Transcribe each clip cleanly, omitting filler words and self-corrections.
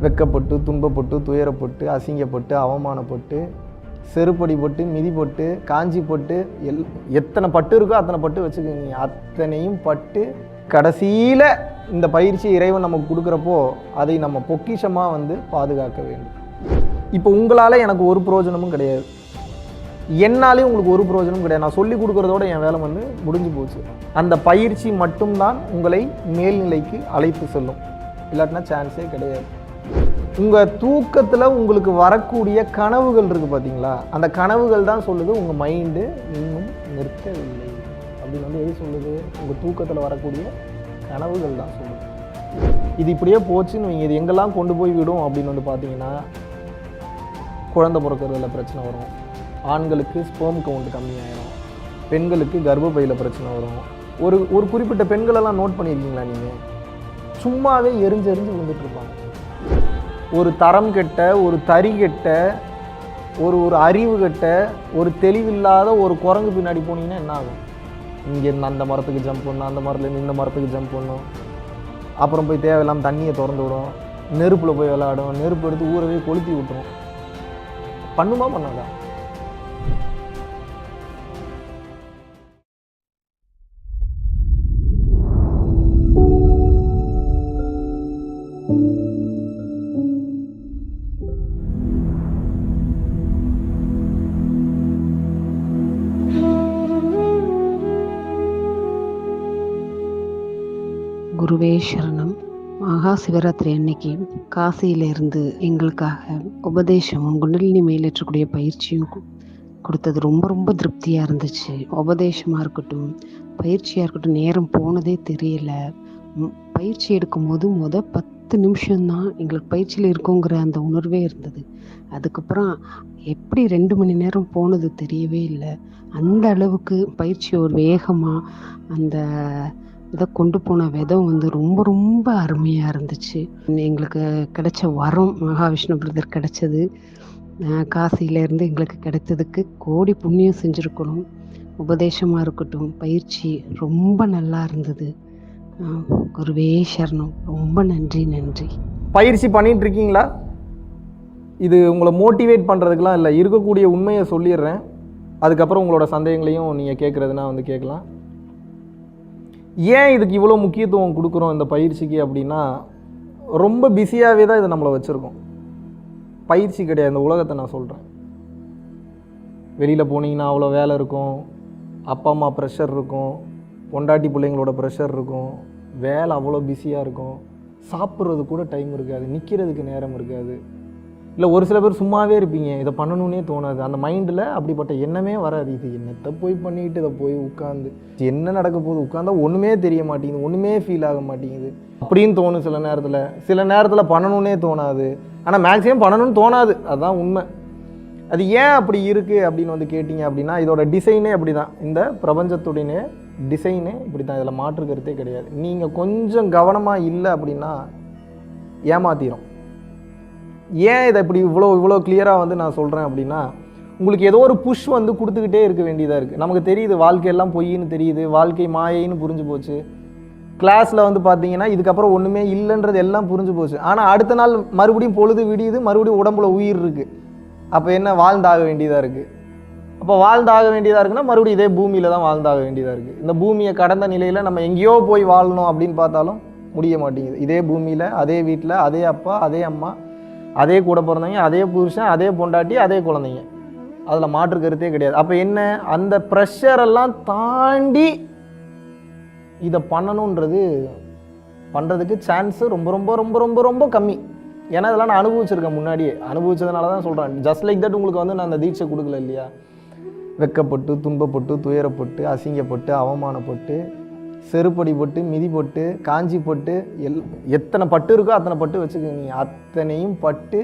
வெக்கப்பட்டு, துன்பப்பட்டு, துயரப்பட்டு, அசிங்கப்பட்டு, அவமானப்பட்டு, செருப்படிப்பட்டு, மிதிப்பட்டு, காஞ்சிப்பட்டு, எத்தனை பட்டு இருக்கோ அத்தனை பட்டு வச்சுக்கோங்க. அத்தனையும் பட்டு கடைசியில் இந்த பயிற்சி இறைவன் நமக்கு கொடுக்குறப்போ அதை நம்ம பொக்கிஷமாக வந்து பாதுகாக்க வேண்டும். இப்போ உங்களால் எனக்கு ஒரு பிரயோஜனமும் கிடையாது, என்னாலே உங்களுக்கு ஒரு பிரயோஜனமும் கிடையாது. நான் சொல்லி கொடுக்குறதோட என் வேலை வந்து முடிஞ்சு போச்சு. அந்த பயிற்சி மட்டும்தான் உங்களை மேல்நிலைக்கு அழைத்து செல்லும், இல்லாட்டினா சான்ஸே கிடையாது. உங்கள் தூக்கத்தில் உங்களுக்கு வரக்கூடிய கனவுகள் இருக்குது பார்த்தீங்களா, அந்த கனவுகள் தான் சொல்லுது உங்கள் மைண்டு இன்னும் நிற்கவில்லை அப்படின்னு வந்து எது சொல்லுது? உங்கள் தூக்கத்தில் வரக்கூடிய கனவுகள் தான் சொல்லுது. இது இப்படியே போச்சுன்னு வைங்க, இது எங்கெல்லாம் கொண்டு போய் விடும் அப்படின்னு வந்து பார்த்தீங்கன்னா, குழந்தை பிறக்கிறதுல பிரச்சனை வரும், ஆண்களுக்கு ஸ்பெர்ம் கவுண்ட் கம்மியாயிடும், பெண்களுக்கு கர்ப்பப்பையில் பிரச்சனை வரும். ஒரு குறிப்பிட்ட பெண்களெல்லாம் நோட் பண்ணியிருக்கீங்களா நீங்கள்? சும்மாவே எரிஞ்சு விழுந்துட்டு இருப்பாங்க. ஒரு தரம் கெட்ட, ஒரு தறி கெட்ட, ஒரு அறிவு கெட்ட, ஒரு தெளிவில்லாத ஒரு குரங்கு பின்னாடி போனீங்கன்னா என்ன ஆகும்? இங்கேருந்து அந்த மரத்துக்கு ஜம்ப் பண்ணணும், அந்த மரத்துலேருந்து இந்த மரத்துக்கு ஜம்ப் பண்ணணும், அப்புறம் போய் தேவையில்லாமல் தண்ணியை திறந்து விடும், நெருப்பில் போய் விளையாடும், நெருப்பு எடுத்து ஊறவே கொளுத்தி விட்டுரும். பண்ணுமா பண்ணாதா? குருவே சரணம். மகா சிவராத்திரி அன்னைக்கு காசியிலிருந்து எங்களுக்காக உபதேசமும் குண்டலினி மேலேற்றக்கூடிய பயிற்சியும் கொடுத்தது ரொம்ப ரொம்ப திருப்தியாக இருந்துச்சு. உபதேசமாக இருக்கட்டும், பயிற்சியாக இருக்கட்டும், நேரம் போனதே தெரியல. பயிற்சி எடுக்கும்போது 10 நிமிஷம்தான் எங்களுக்கு பயிற்சியில் இருக்கோங்கிற அந்த உணர்வே இருந்தது. அதுக்கப்புறம் எப்படி 2 மணி நேரம் போனது தெரியவே இல்லை. அந்த அளவுக்கு பயிற்சி ஒரு வேகமாக அந்த இதை கொண்டு போன விதம் வந்து ரொம்ப ரொம்ப அருமையாக இருந்துச்சு. எங்களுக்கு கிடைச்ச வரம் மகாவிஷ்ணு பிரதர் கிடைச்சது, காசியிலேருந்து எங்களுக்கு கிடைத்ததுக்கு கோடி புண்ணியம் செஞ்சுருக்கணும். உபதேசமாக இருக்கட்டும், பயிற்சி ரொம்ப நல்லா இருந்தது. குருவே சரணம். ரொம்ப நன்றி. பயிற்சி பண்ணிட்டு இருக்கீங்களா? இது உங்களை மோட்டிவேட் பண்ணுறதுக்கெலாம் இல்லை, இருக்கக்கூடிய உண்மையை சொல்லிடுறேன். அதுக்கப்புறம் உங்களோட சந்தேகங்களையும் நீங்கள் கேட்குறதுனா வந்து கேட்கலாம். ஏன் இதுக்கு இவ்வளோ முக்கியத்துவம் கொடுக்குறோம் இந்த பயிற்சிக்கு அப்படின்னா, ரொம்ப பிஸியாகவே தான் இதை நம்மளை வச்சுருக்கோம். பயிற்சி கிடையாது இந்த உலகத்தை நான் சொல்கிறேன். வெளியில் போனீங்கன்னா அவ்வளோ வேலை இருக்கும், அப்பா அம்மா ப்ரெஷர் இருக்கும், பொண்டாட்டி பிள்ளைங்களோட ப்ரெஷர் இருக்கும், வேலை அவ்வளோ பிஸியாக இருக்கும், சாப்பிட்றது கூட டைம் இருக்காது, நிற்கிறதுக்கு நேரம் இருக்காது. இல்லை ஒரு சில பேர் சும்மாவே இருப்பீங்க, இதை பண்ணணுன்னே தோணாது, அந்த மைண்டில் அப்படிப்பட்ட எண்ணமே வராது. இது என்னத்தை போய் பண்ணிட்டு இதை போய் உட்காந்து என்ன நடக்க போகுது, உட்காந்தா ஒன்றுமே தெரிய மாட்டேங்குது, ஒன்றுமே ஃபீல் ஆக மாட்டேங்குது அப்படின்னு தோணும். சில நேரத்தில் பண்ணணுன்னே தோணாது, ஆனால் மேக்ஸிமம் பண்ணணும்னு தோணாது. அதுதான் உண்மை. அது ஏன் அப்படி இருக்குது அப்படின்னு வந்து கேட்டிங்க அப்படின்னா, இதோட டிசைனே அப்படி தான். இந்த பிரபஞ்சத்துடைய டிசைனே இப்படி தான், இதில் மாற்று கருத்தே கிடையாது. நீங்கள் கொஞ்சம் கவனமாக இல்லை அப்படின்னா ஏமாத்திரும். ஏன் இதை இப்படி இவ்வளோ கிளியராக வந்து நான் சொல்கிறேன் அப்படின்னா, உங்களுக்கு ஏதோ ஒரு புஷ் வந்து கொடுத்துக்கிட்டே இருக்க வேண்டியதாக இருக்குது. நமக்கு தெரியுது வாழ்க்கையெல்லாம் பொய்ன்னு தெரியுது, வாழ்க்கை மாயைன்னு புரிஞ்சு போச்சு. கிளாஸில் வந்து பார்த்தீங்கன்னா இதுக்கப்புறம் ஒன்றுமே இல்லைன்றது எல்லாம் புரிஞ்சு போச்சு. ஆனால் அடுத்த நாள் மறுபடியும் பொழுது விடியுது, மறுபடியும் உடம்புல உயிர் இருக்குது. அப்போ என்ன, வாழ்ந்தாக வேண்டியதாக இருக்குது. அப்போ வாழ்ந்தாக வேண்டியதாக இருக்குன்னா மறுபடியும் இதே பூமியில் தான் வாழ்ந்தாக வேண்டியதாக இருக்குது. இந்த பூமியை கடந்த நிலையில் நம்ம எங்கேயோ போய் வாழணும் அப்படின்னு பார்த்தாலும் முடிய மாட்டேங்குது. இதே பூமியில், அதே வீட்டில், அதே அப்பா, அதே அம்மா, அதே கூட பிறந்தவங்க, அதே புருஷன், அதே பொண்டாட்டி, அதே குழந்தைங்க, அதில் மாற்று கருத்தே கிடையாது. அப்போ என்ன, அந்த ப்ரெஷரெல்லாம் தாண்டி இதை பண்ணணுன்றது பண்ணுறதுக்கு சான்ஸு ரொம்ப ரொம்ப ரொம்ப ரொம்ப ரொம்ப கம்மி. ஏன்னா இதெல்லாம் நான் அனுபவிச்சிருக்கேன், முன்னாடியே அனுபவிச்சதுனால தான் சொல்கிறேன். ஜஸ்ட் லைக் தட் உங்களுக்கு வந்து நான் அந்த தீட்சை கொடுக்கல இல்லையா. வெக்கப்பட்டு, துன்பப்பட்டு, துயரப்பட்டு, அசிங்கப்பட்டு, அவமானப்பட்டு, செருப்படிப்பட்டு, மிதிப்பட்டு, காஞ்சிப்பட்டு, எத்தனை பட்டு இருக்கோ அத்தனை பட்டு வச்சுக்கோங்க. அத்தனையும் பட்டு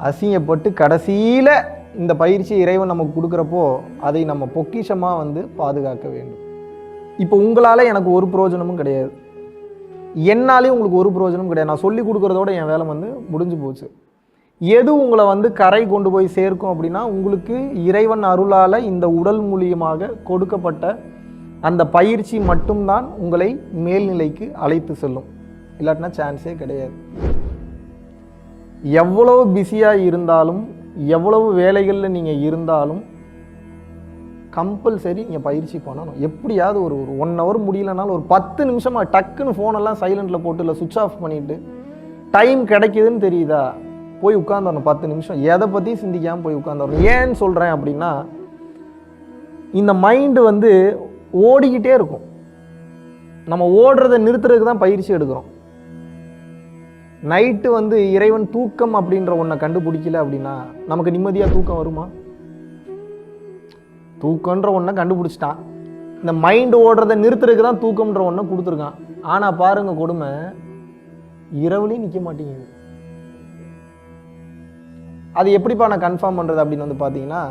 அசிங்கப்பட்டு கடைசியில் இந்த பயிற்சி இறைவன் நமக்கு கொடுக்குறப்போ அதை நம்ம பொக்கிஷமாக வந்து பாதுகாக்க வேண்டும். இப்போ உங்களால் எனக்கு ஒரு பிரயோஜனமும் கிடையாது, என்னாலே உங்களுக்கு ஒரு பிரயோஜனமும் கிடையாது. நான் சொல்லி கொடுக்குறதோட என் வேலை வந்து முடிஞ்சு போச்சு. எது உங்களை வந்து கரை கொண்டு போய் சேர்க்கும் அப்படின்னா, உங்களுக்கு இறைவன் அருளால் இந்த உடல் மூலியமாக கொடுக்கப்பட்ட அந்த பயிற்சி மட்டும்தான் உங்களை மேல்நிலைக்கு அழைத்து செல்லும், இல்லாட்டினா சான்ஸே கிடையாது. எவ்வளவு பிஸியாக இருந்தாலும், எவ்வளவு வேலைகளில் நீங்கள் இருந்தாலும் கம்பல்சரி நீங்கள் பயிற்சி பண்ணணும். எப்படியாவது ஒரு 1 ஹவர் முடியலனாலும் ஒரு 10 நிமிஷமாக டக்குன்னு ஃபோனெல்லாம் சைலண்டில் போட்டு இல்லை சுவிட்ச் ஆஃப் பண்ணிவிட்டு, டைம் கிடைக்குதுன்னு தெரியுதா, போய் உட்காந்துடணும் 10 நிமிஷம். எதை பற்றி சிந்திக்காமல் போய் உட்காந்துடணும். ஏன்னு சொல்கிறேன் அப்படின்னா, இந்த மைண்டு வந்து ஓடிக்கிட்டே இருக்கும். நம்ம ஓடுறதை நிறுத்துறதுக்கு தான் பயிற்சி எடுக்கிறோம். நைட்டு வந்து இறைவன் தூக்கம் அப்படின்ற ஒன்றை கண்டுபிடிக்கல அப்படின்னா நமக்கு நிம்மதியாக தூக்கம் வருமா? தூக்கன்ற ஒன்றை கண்டுபிடிச்சிட்டான். இந்த மைண்டு ஓடுறதை நிறுத்துறதுக்கு தான் தூக்கம்ன்ற ஒன்றை கொடுத்துருக்கான். ஆனால் பாருங்க கொடுமை, இரவுலையும் நிற்க மாட்டேங்குது. அது எப்படிப்பா நான் கன்ஃபார்ம் பண்ணுறது அப்படின்னு வந்து பார்த்தீங்கன்னா,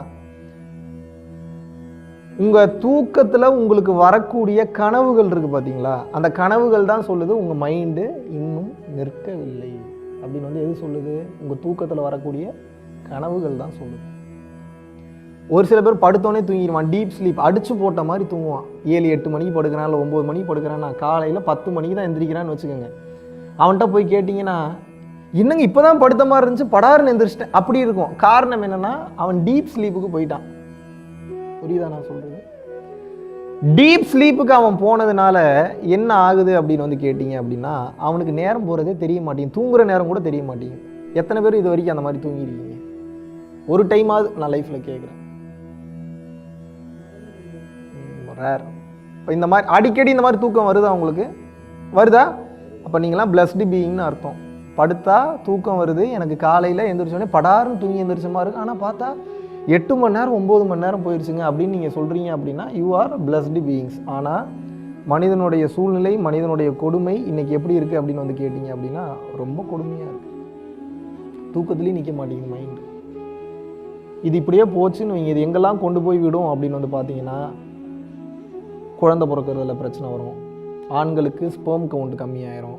உங்கள் தூக்கத்தில் உங்களுக்கு வரக்கூடிய கனவுகள் இருக்குது பார்த்தீங்களா, அந்த கனவுகள் தான் சொல்லுது உங்கள் மைண்டு இன்னும் நிற்கவில்லை அப்படின்னு வந்து எது சொல்லுது? உங்கள் தூக்கத்தில் வரக்கூடிய கனவுகள் தான் சொல்லுது. ஒரு சில பேர் படுத்தோடனே தூங்கிடுவான், டீப் ஸ்லீப் அடிச்சு போட்ட மாதிரி தூங்குவான். 7-8 மணிக்கு படுக்கிறான், இல்லை 9 மணிக்கு படுக்கிறான்னா காலையில் 10 மணிக்கு தான் எந்திரிக்கிறான்னு வச்சுக்கோங்க. அவன்கிட்ட போய் கேட்டிங்கன்னா, இன்னங்க இப்போ தான் படுத்த மாதிரி இருந்துச்சு, படாருன்னு எந்திரிச்சிட்டேன் அப்படி இருக்கும். காரணம் என்னென்னா, அவன் டீப் ஸ்லீப்புக்கு போயிட்டான். புரியுதா நான் சொல்கிறது? டீப் ஸ்லீப்புக்கு அவன் போனதுனால என்ன ஆகுது அப்படின்னு வந்து கேட்டிங்க அப்படின்னா, அவனுக்கு நேரம் போகிறதே தெரிய மாட்டேங்குது, தூங்குற நேரம் கூட தெரிய மாட்டேங்குது. எத்தனை பேர் இது வரைக்கும் அந்த மாதிரி தூங்கிருக்கீங்க? ஒரு டைமாவது நான் லைஃப்பில் கேட்குறேன். ரேர். இப்போ இந்த மாதிரி அடிக்கடி இந்த மாதிரி தூக்கம் வருதா உங்களுக்கு? வருதா? அப்போ நீங்களாம் பிளஸ்டு பீயிங்னு அர்த்தம். படுத்தா தூக்கம் வருது, எனக்கு காலையில் எந்திரிச்சோடனே படாருன்னு தூங்கி எந்திரிச்ச மாதிரி இருக்குது, ஆனால் பார்த்தா 8 மணி நேரம் 9 மணி நேரம் போயிடுச்சுங்க அப்படின்னு நீங்கள் சொல்கிறீங்க அப்படின்னா யூ ஆர் பிளஸ்டு பீயிங்ஸ். ஆனால் மனிதனுடைய சூழ்நிலை, மனிதனுடைய கொடுமை இன்றைக்கி எப்படி இருக்குது அப்படின்னு வந்து கேட்டிங்க அப்படின்னா ரொம்ப கொடுமையாக இருக்குது. தூக்கத்துலேயும் நிற்க மாட்டேங்குது மைண்டு. இது இப்படியே போச்சுன்னு நீங்கள் இது எங்கெல்லாம் கொண்டு போய் விடும் அப்படின்னு வந்து பார்த்தீங்கன்னா, குழந்தை பிறக்கிறதுல பிரச்சனை வரும், ஆண்களுக்கு ஸ்பெர்ம் கவுண்ட் கம்மியாயிரும்,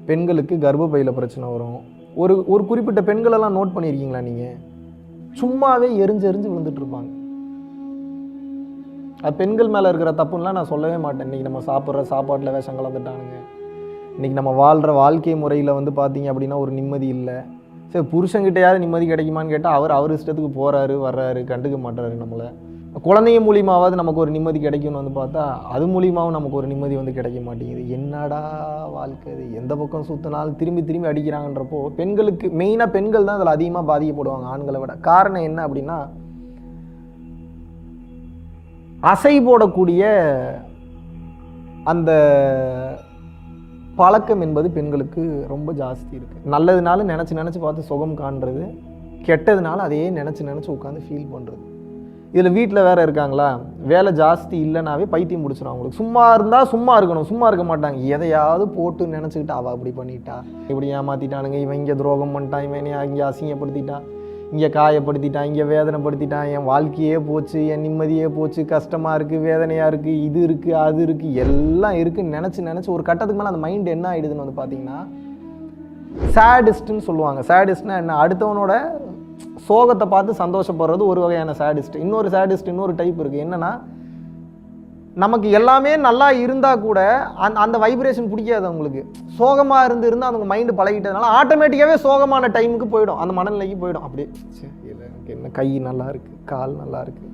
பெண்களுக்கு கர்ப்பப்பையில் பிரச்சனை வரும். ஒரு குறிப்பிட்ட பெண்களெல்லாம் நோட் பண்ணியிருக்கீங்களா நீங்கள்? சும்மாவே எரிஞ்சு விழுந்துட்டு இருப்பாங்க. அது பெண்கள் மேலே இருக்கிற தப்புலாம் நான் சொல்லவே மாட்டேன். இன்றைக்கி நம்ம சாப்பிட்ற சாப்பாட்டில் விஷம் கலந்துட்டானுங்க. இன்றைக்கி நம்ம வாழ்கிற வாழ்க்கை முறையில் வந்து பார்த்தீங்க அப்படின்னா ஒரு நிம்மதி இல்லை. சரி, புருஷங்கிட்டையாவது நிம்மதி கிடைக்குமான்னு கேட்டால் அவர் இஷ்டத்துக்கு போகிறாரு வர்றாரு, கண்டுக்க மாட்டுறாரு நம்மளை. குழந்தைங்க மூலியமாவது நமக்கு ஒரு நிம்மதி கிடைக்கும்னு வந்து பார்த்தா அது மூலியமாகவும் நமக்கு ஒரு நிம்மதி வந்து கிடைக்க மாட்டேங்குது. என்னடா வாழ்க்கை இது, எந்த பக்கம் சுற்றினாலும் திரும்பி அடிக்கிறாங்கன்றப்போ பெண்களுக்கு மெயினாக பெண்கள் தான் அதில் அதிகமாக பாதிக்கப்படுவாங்க ஆண்களை விட. காரணம் என்ன அப்படின்னா, அசை போடக்கூடிய அந்த பழக்கம் என்பது பெண்களுக்கு ரொம்ப ஜாஸ்தி இருக்குது. நல்லதுனாலும் நினச்சி பார்த்து சுகம் காண்றது, கெட்டதுனால அதையே நினச்சி உட்காந்து ஃபீல் பண்ணுறது. இதில் வீட்டில் வேறு இருக்காங்களா, வேலை ஜாஸ்தி இல்லைனாவே பைத்தியம் பிடிச்சிடும் அவங்களுக்கு. சும்மா இருந்தால் சும்மா இருக்கணும், சும்மா இருக்க மாட்டாங்க. எதையாவது போட்டு நினச்சிக்கிட்டு அவள் அப்படி பண்ணிட்டா, இப்படி ஏமாற்றிட்டானுங்க, இவன் இங்கே துரோகம் பண்ணிட்டான், இவன் இங்கே அசிங்கப்படுத்திட்டான், இங்கே காயப்படுத்திட்டான், இங்கே வேதனைப்படுத்திட்டான், என் வாழ்க்கையே போச்சு, என் நிம்மதியே போச்சு, கஷ்டமாக இருக்குது, வேதனையாக இருக்குது, இது இருக்குது அது இருக்குது எல்லாம் இருக்குதுன்னு நினச்சி ஒரு கட்டத்துக்கு மேலே அந்த மைண்டு என்ன ஆகிடுதுன்னு வந்து பார்த்தீங்கன்னா சேடிஸ்ட்டுன்னு சொல்லுவாங்க. சேடிஸ்ட்னா என்ன? அடுத்தவனோட சோகத்தை பார்த்து சந்தோஷப்படுறது ஒரு வகையான சேடிஸ்ட். இன்னொரு சேடிஸ்ட் இன்னொரு டைப் இருக்குது. என்னென்னா, நமக்கு எல்லாமே நல்லா இருந்தால் கூட அந்த வைப்ரேஷன் பிடிக்காது அவங்களுக்கு. சோகமாக இருந்தால் அவங்க மைண்டு பழகிட்டதுனால ஆட்டோமேட்டிக்காகவே சோகமான டைமுக்கு போயிடும், அந்த மனநிலைக்கு போயிடும். அப்படியே இல்லை எனக்கு என்ன, கை நல்லா இருக்குது, கால் நல்லா இருக்குது,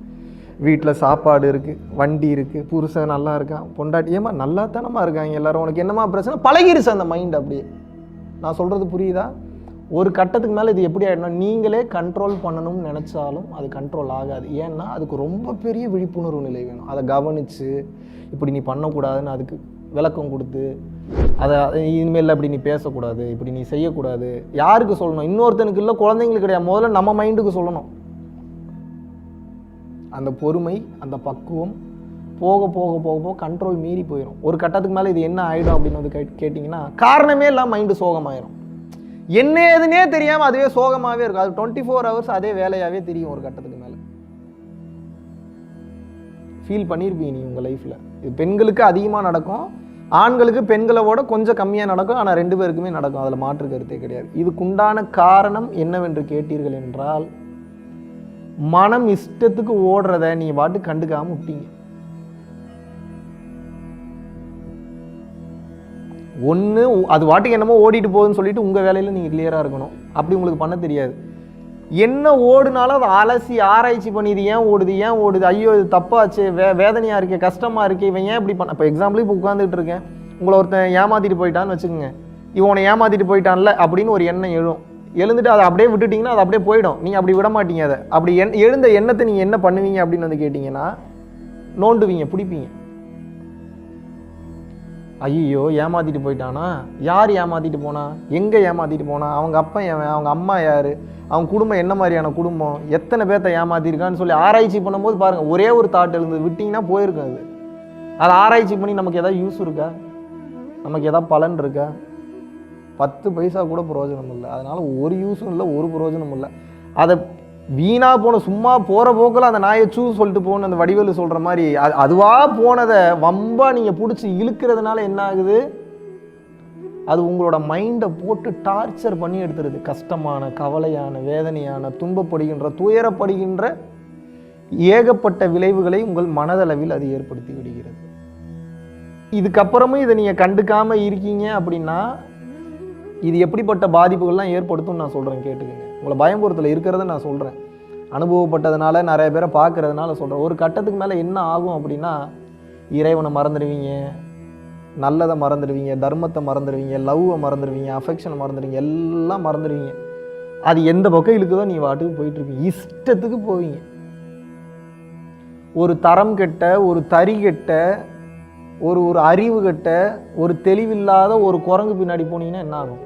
வீட்டில் சாப்பாடு இருக்குது, வண்டி இருக்குது, புருஷன் நல்லா இருக்கான், பொண்டாட்டி ஏமா நல்லா தானமா இருக்காங்க எல்லாரும், உனக்கு என்னமா பிரச்சனை, பழகிருச்சு அந்த மைண்டு. அப்படியே நான் சொல்கிறது புரியுதா? ஒரு கட்டத்துக்கு மேலே இது எப்படி ஆகிடும்னா, நீங்களே கண்ட்ரோல் பண்ணணும்னு நினச்சாலும் அது கண்ட்ரோல் ஆகாது. ஏன்னா அதுக்கு ரொம்ப பெரிய விழிப்புணர்வு நிலை வேணும். அதை கவனித்து இப்படி நீ பண்ணக்கூடாதுன்னு அதுக்கு விளக்கம் கொடுத்து, அதை இனிமேல் அப்படி நீ பேசக்கூடாது, இப்படி நீ செய்யக்கூடாது. யாருக்கு சொல்லணும்? இன்னொருத்தனுக்கு இல்லை, குழந்தைங்களுக்கு கிடையாது, முதல்ல நம்ம மைண்டுக்கு சொல்லணும். அந்த பொறுமை, அந்த பக்குவம் போக போக போக போக கண்ட்ரோல் மீறி போயிடும். ஒரு கட்டத்துக்கு மேலே இது என்ன ஆகிடும் அப்படின்னு வந்து கேட்டிங்கன்னா, காரணமே இல்லாமல் மைண்டு சோகமாயிரும். என்ன ஏதுன்னே தெரியாமல் அதுவே சோகமாகவே இருக்கும். அது 24 hours அதே வேலையாகவே தெரியும். ஒரு கட்டத்துக்கு மேலே ஃபீல் பண்ணியிருப்பீங்க நீ உங்கள் லைஃப்பில். இது பெண்களுக்கு அதிகமாக நடக்கும், ஆண்களுக்கு பெண்களோட கொஞ்சம் கம்மியாக நடக்கும். ஆனால் 2 பேருக்குமே நடக்கும், அதில் மாற்று கருத்தே கிடையாது. இதுக்குண்டான காரணம் என்னவென்று கேட்டீர்கள் என்றால், மனம் இஷ்டத்துக்கு ஓடுறத நீ பாட்டு கண்டுக்காமல் விட்டீங்க. ஒன்று அது வாட்டுக்கு என்னமோ ஓடிட்டு போகுதுன்னு சொல்லிட்டு உங்கள் வேலையில் நீங்கள் கிளியராக இருக்கணும். அப்படி உங்களுக்கு பண்ண தெரியாது. என்ன ஓடுனாலும் அதை அலசி ஆராய்ச்சி பண்ணி இது ஏன் ஓடுது, ஐயோ இது தப்பாச்சு, வேதனையாக இருக்கே, கஷ்டமாக இருக்கே, இவன் ஏன் இப்படி பண்ண. இப்போ எக்ஸாம்பிள் இப்போ உட்காந்துட்டு இருக்கேன், உங்களை ஒருத்தன் ஏமாற்றிட்டு போயிட்டான்னு வச்சுக்கோங்க. இவனை ஏமாற்றிட்டு போயிட்டான்ல அப்படின்னு ஒரு எண்ணம் எழுந்துட்டு அதை அப்படியே விட்டுட்டிங்கன்னா அது அப்படியே போயிடும். நீங்கள் அப்படி விட மாட்டீங்க. அதை அப்படி எழுந்த எண்ணத்தை நீங்கள் என்ன பண்ணுவீங்க அப்படின்னு வந்து கேட்டிங்கன்னா, நோண்டுவீங்க, பிடிப்பீங்க. ஐயோ ஏமாற்றிட்டு போயிட்டானா, யார் ஏமாற்றிட்டு போனா, எங்கே ஏமாற்றிட்டு போனா, அவங்க அப்பா அவங்க அம்மா யார், அவங்க குடும்பம் என்ன மாதிரியான குடும்பம், எத்தனை பேர்த்த ஏமாற்றிருக்கான்னு சொல்லி ஆராய்ச்சி பண்ணும்போது பாருங்கள், ஒரே ஒரு தாட் எழுந்து விட்டிங்கன்னா போயிருக்கும். அதை ஆராய்ச்சி பண்ணி நமக்கு எதாவது யூஸ் இருக்கா, நமக்கு எதாவது பலன் இருக்கா? 10 பைசா கூட பிரயோஜனம் இல்லை. அதனால் ஒரு யூஸும் இல்லை, ஒரு பிரயோஜனமும் இல்லை. அதை வீணாக போன சும்மா போகிற போக்கில் அந்த நாயை சொல்லிட்டு போகணும், அந்த வடிவேலு சொல்கிற மாதிரி அதுவாக போனதை வம்பா நீங்கள் பிடிச்சி இழுக்கிறதுனால என்ன ஆகுது, அது உங்களோட மைண்டை போட்டு டார்ச்சர் பண்ணி எடுத்துருது. கஷ்டமான, கவலையான, வேதனையான, துன்பப்படுகின்ற, துயரப்படுகின்ற ஏகப்பட்ட விளைவுகளை உங்கள் மனதளவில் அது ஏற்படுத்தி விடுகிறது. இதுக்கப்புறமும் இதை நீங்கள் கண்டுக்காமல் இருக்கீங்க அப்படின்னா இது எப்படிப்பட்ட பாதிப்புகள்லாம் ஏற்படுத்தும்னு நான் சொல்கிறேன், கேட்டுக்கங்க. உங்களை பயம்புறத்தில் இருக்கிறத நான் சொல்கிறேன், அனுபவப்பட்டதுனால, நிறைய பேரை பார்க்கறதுனால சொல்கிறேன். ஒரு கட்டத்துக்கு மேலே என்ன ஆகும் அப்படின்னா, இறைவனை மறந்துடுவீங்க, நல்லதை மறந்துடுவீங்க, தர்மத்தை மறந்துடுவீங்க, லவ்வை மறந்துடுவீங்க, அஃபெக்ஷனை மறந்துடுவீங்க, எல்லாம் மறந்துடுவீங்க. அது எந்த பக்கம் இழுக்குதோ நீ வாட்டுக்கு போயிட்டுருப்பீங்க, இஷ்டத்துக்கு போவீங்க. ஒரு தரம் கெட்ட, ஒரு தறி கெட்ட, ஒரு அறிவு கெட்ட, ஒரு தெளிவில்லாத ஒரு குரங்கு பின்னாடி போனீங்கன்னா என்ன ஆகும்?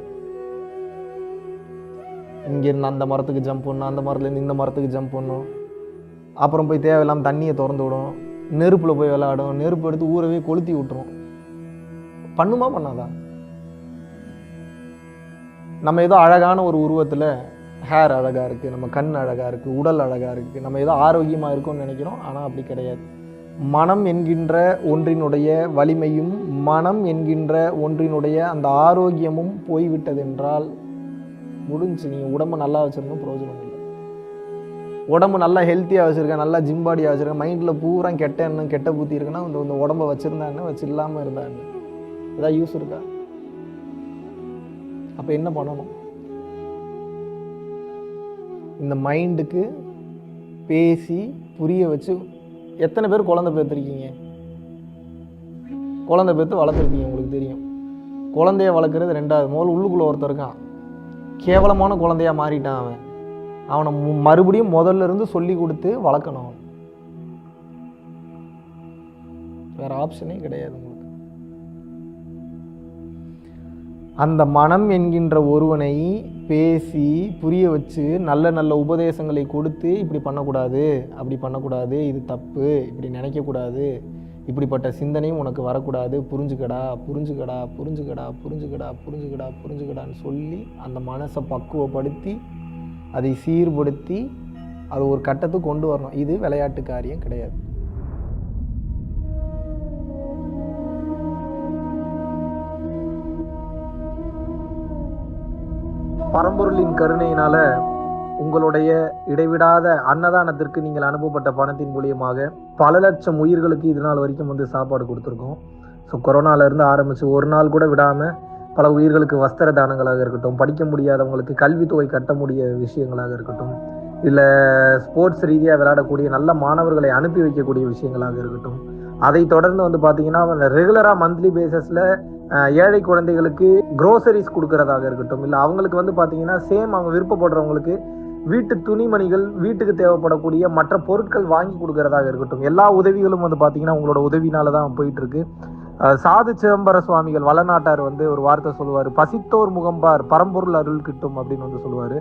இங்கேருந்து அந்த மரத்துக்கு ஜம்ப் பண்ணணும், அந்த மரத்துலேருந்து இந்த மரத்துக்கு ஜம்ப் பண்ணணும், அப்புறம் போய் தேவையில்லாமல் தண்ணியை திறந்து விடும், நெருப்பில் போய் விளையாடும், நெருப்பு எடுத்து ஊறவே கொளுத்தி விட்டுரும். பண்ணுமா பண்ணாதா? நம்ம ஏதோ அழகான ஒரு உருவத்தில் ஹேர் அழகாக இருக்குது, நம்ம கண் அழகாக இருக்குது, உடல் அழகாக இருக்குது, நம்ம ஏதோ ஆரோக்கியமாக இருக்கும்னு நினைக்கிறோம். ஆனால் அப்படி கிடையாது. மனம் என்கின்ற ஒன்றினுடைய வலிமையும், மனம் என்கின்ற ஒன்றினுடைய அந்த ஆரோக்கியமும் போய்விட்டதென்றால் முடிஞ்சு. நீங்கள் உடம்பு நல்லா வச்சுருக்கணும், பிரயோஜனம் இல்லை. உடம்பு நல்லா ஹெல்த்தியாக வச்சுருக்கேன், நல்லா ஜிம்பாடியாக வச்சுருக்கேன், மைண்டில் பூரா கெட்ட எண்ணம், கெட்ட புத்தி இருக்குன்னா இந்த உடம்பை வச்சுருந்தான்னு வச்சு இல்லாமல் இருந்தான்னு ஏதாவது யூஸ் இருக்கா? அப்போ என்ன பண்ணணும்? இந்த மைண்டுக்கு பேசி புரிய வச்சு. எத்தனை பேர் குழந்தை பெற்றுருக்கீங்க? குழந்தை பெற்று வளர்த்துருக்கீங்க, உங்களுக்கு தெரியும். குழந்தைய வளர்க்குறது ரெண்டாவது. முதல்ல உள்ளுக்குள்ளே ஒருத்தர் இருக்கான், கேவலமான குழந்தையா மாறிட்டான். அவனை மறுபடியும் முதல்ல இருந்து சொல்லி கொடுத்து வளர்க்கணும். வேற ஆப்ஷனே கிடையாது உங்களுக்கு. அந்த மனம் என்கின்ற ஒருவனை பேசி புரிய வச்சு நல்ல நல்ல உபதேசங்களை கொடுத்து, இப்படி பண்ணக்கூடாது, அப்படி பண்ணக்கூடாது, இது தப்பு, இப்படி நினைக்கக்கூடாது, இப்படிப்பட்ட சிந்தனையும் உனக்கு வரக்கூடாது, புரிஞ்சுக்கடா புரிஞ்சுக்கடா புரிஞ்சுக்கடா புரிஞ்சுக்கடா புரிஞ்சுக்கடா புரிஞ்சுக்கடான்னு சொல்லி அந்த மனசை பக்குவப்படுத்தி அதை சீர்படுத்தி அது ஒரு கட்டத்துக்கு கொண்டு வரணும். இது விளையாட்டு காரியம் கிடையாது. பரம்பொருளின் கருணையினால உங்களுடைய இடைவிடாத அன்னதானத்திற்கு நீங்கள் அனுப்பப்பட்ட பணத்தின் மூலியமாக பல லட்சம் உயிர்களுக்கு இது நாள் வரைக்கும் சாப்பாடு கொடுத்துருக்கோம். ஸோ கொரோனாலேருந்து ஆரம்பித்து ஒரு நாள் கூட விடாமல் பல உயிர்களுக்கு வஸ்திர தானங்களாக இருக்கட்டும், படிக்க முடியாதவங்களுக்கு கல்வித்தொகை கட்ட முடிய விஷயங்களாக இருக்கட்டும், இல்லை ஸ்போர்ட்ஸ் ரீதியாக விளையாடக்கூடிய நல்ல மாணவர்களை அனுப்பி வைக்கக்கூடிய விஷயங்களாக இருக்கட்டும், அதை தொடர்ந்து பார்த்தீங்கன்னா ரெகுலராக மந்த்லி பேசிஸில் ஏழை குழந்தைகளுக்கு க்ரோசரிஸ் கொடுக்கறதாக இருக்கட்டும், இல்லை அவங்களுக்கு பார்த்தீங்கன்னா சேம் அவங்க விருப்பப்படுறவங்களுக்கு வீட்டு துணிமணிகள், வீட்டுக்கு தேவைப்படக்கூடிய மற்ற பொருட்கள் வாங்கி கொடுக்கறதாக இருக்கட்டும், எல்லா உதவிகளும் பார்த்தீங்கன்னா உங்களோட உதவினால தான் போயிட்டு இருக்கு. சாது சிதம்பர சுவாமிகள் வளநாட்டார் ஒரு வார்த்தை சொல்லுவார், பசித்தோர் முகம்பார் பரம்பொருள் அருள் கிட்டும் அப்படின்னு சொல்லுவார்.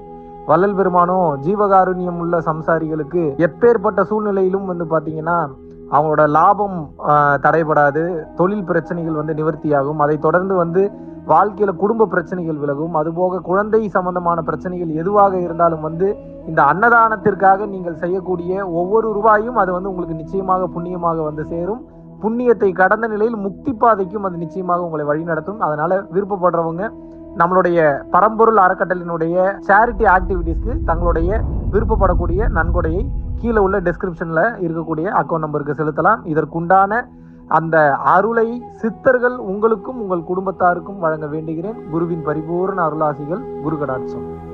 வள்ளல் பெருமானும் ஜீவகாருண்யம் உள்ள சம்சாரிகளுக்கு எப்பேற்பட்ட சூழ்நிலையிலும் பார்த்தீங்கன்னா அவங்களோட லாபம் தடைபடாது, தொழில் பிரச்சனைகள் நிவர்த்தியாகும், அதை தொடர்ந்து வாழ்க்கையில குடும்ப பிரச்சனைகள் விலகும், அதுபோக குழந்தை சம்பந்தமான பிரச்சனைகள் எதுவாக இருந்தாலும் இந்த அன்னதானத்திற்காக நீங்கள் செய்யக்கூடிய ஒவ்வொரு ரூபாயும் அது உங்களுக்கு நிச்சயமாக புண்ணியமாக சேரும். புண்ணியத்தை கடந்த நிலையில் முக்தி பாதைக்கும் அது நிச்சயமாக உங்களை வழிநடத்தும். அதனால விருப்பப்படுறவங்க நம்மளுடைய பரம்பொருள் அறக்கட்டளையினுடைய சேரிட்டி ஆக்டிவிட்டீஸ்க்கு தங்களுடைய விருப்பப்படக்கூடிய நன்கொடையை கீழே உள்ள டெஸ்கிரிப்ஷன்ல இருக்கக்கூடிய அக்கௌண்ட் நம்பருக்கு செலுத்தலாம். இதற்குண்டான அந்த அருளை சித்தர்கள் உங்களுக்கும் உங்கள் குடும்பத்தாருக்கும் வழங்க வேண்டுகிறேன். குருவின் பரிபூர்ண அருளாசிகள். குரு கடாட்சம்.